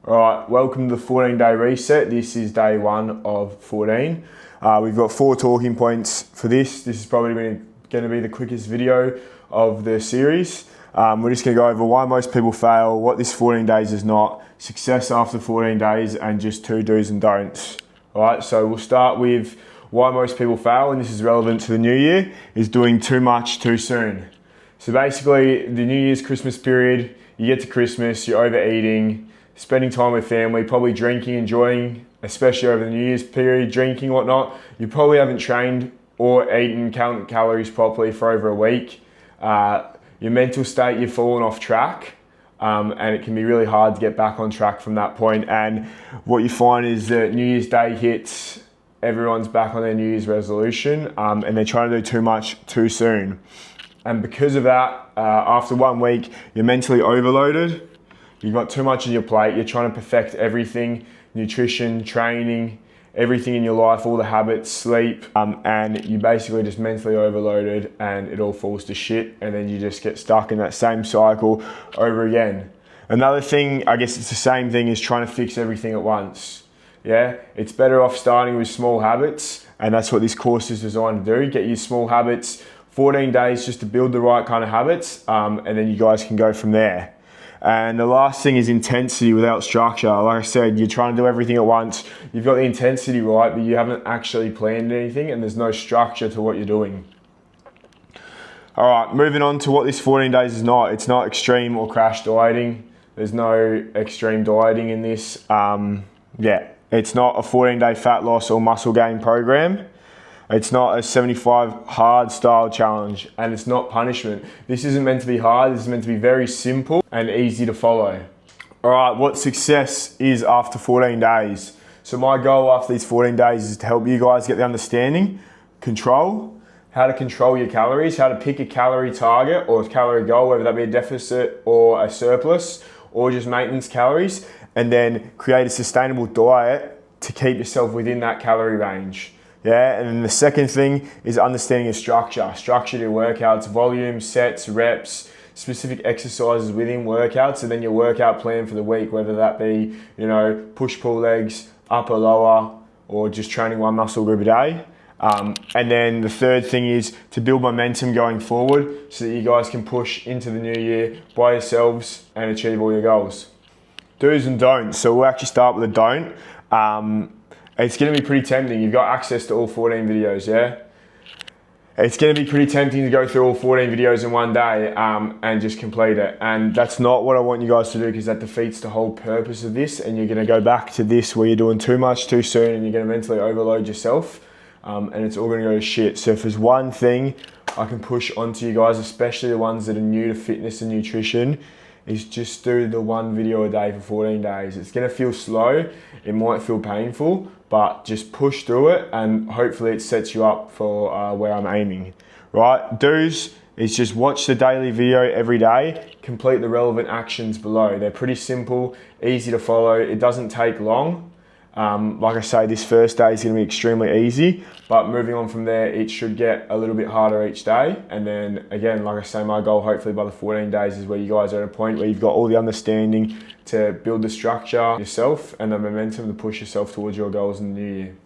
Alright, welcome to the 14-day reset. This is day 1 of 14. We've got 4 talking points for this. This is probably going to be the quickest video of the series. We're just going to go over why most people fail, what this 14 days is not, success after 14 days, and just 2 do's and don'ts. Alright, so we'll start with why most people fail, and this is relevant to the new year, is doing too much too soon. So basically, the New Year's Christmas period, you get to Christmas, you're overeating, spending time with family, probably drinking, enjoying, especially over the New Year's period, drinking, whatnot. You probably haven't trained or eaten calories properly for over a week. Your mental state, you've fallen off track, and it can be really hard to get back on track from that point. And what you find is that New Year's Day hits, everyone's back on their New Year's resolution, and they're trying to do too much too soon. And because of that, after 1 week, you're mentally overloaded. You've got too much on your plate. You're trying to perfect everything, nutrition, training, everything in your life, all the habits, sleep, and you basically just mentally overloaded and it all falls to shit, and then you just get stuck in that same cycle over again. Another thing, I guess it's the same thing, is trying to fix everything at once. Yeah, it's better off starting with small habits, and that's what this course is designed to do. Get you small habits, 14 days just to build the right kind of habits, and then you guys can go from there. And the last thing is intensity without structure. Like I said, you're trying to do everything at once. You've got the intensity right, but you haven't actually planned anything, and there's no structure to what you're doing. All right, moving on to what this 14 days is not. It's not extreme or crash dieting. There's no extreme dieting in this. It's not a 14-day fat loss or muscle gain program. It's not a 75 hard style challenge, and it's not punishment. This isn't meant to be hard. This is meant to be very simple and easy to follow. All right, what success is after 14 days. So my goal after these 14 days is to help you guys get the understanding, control, how to control your calories, how to pick a calorie target or a calorie goal, whether that be a deficit or a surplus or just maintenance calories, and then create a sustainable diet to keep yourself within that calorie range. Yeah, and then the second thing is understanding your structure. Structure to your workouts, volume, sets, reps, specific exercises within workouts, and then your workout plan for the week, whether that be, push-pull legs, upper, lower, or just training one muscle group a day. And then the third thing is to build momentum going forward so that you guys can push into the new year by yourselves and achieve all your goals. Do's and don'ts. So we'll actually start with a don't. It's going to be pretty tempting. You've got access to all 14 videos, yeah? It's going to be pretty tempting to go through all 14 videos in one day and just complete it. And that's not what I want you guys to do, because that defeats the whole purpose of this, and you're going to go back to this where you're doing too much too soon and you're going to mentally overload yourself, and it's all going to go to shit. So if there's one thing I can push onto you guys, especially the ones that are new to fitness and nutrition, is just do the 1 video a day for 14 days. It's going to feel slow, it might feel painful, but just push through it and hopefully it sets you up for where I'm aiming. Right? Do's is just watch the daily video every day, complete the relevant actions below. They're pretty simple, easy to follow, it doesn't take long. Like I say, this first day is going to be extremely easy, but moving on from there, it should get a little bit harder each day. And then again, like I say, my goal hopefully by the 14 days is where you guys are at a point where you've got all the understanding to build the structure yourself and the momentum to push yourself towards your goals in the new year.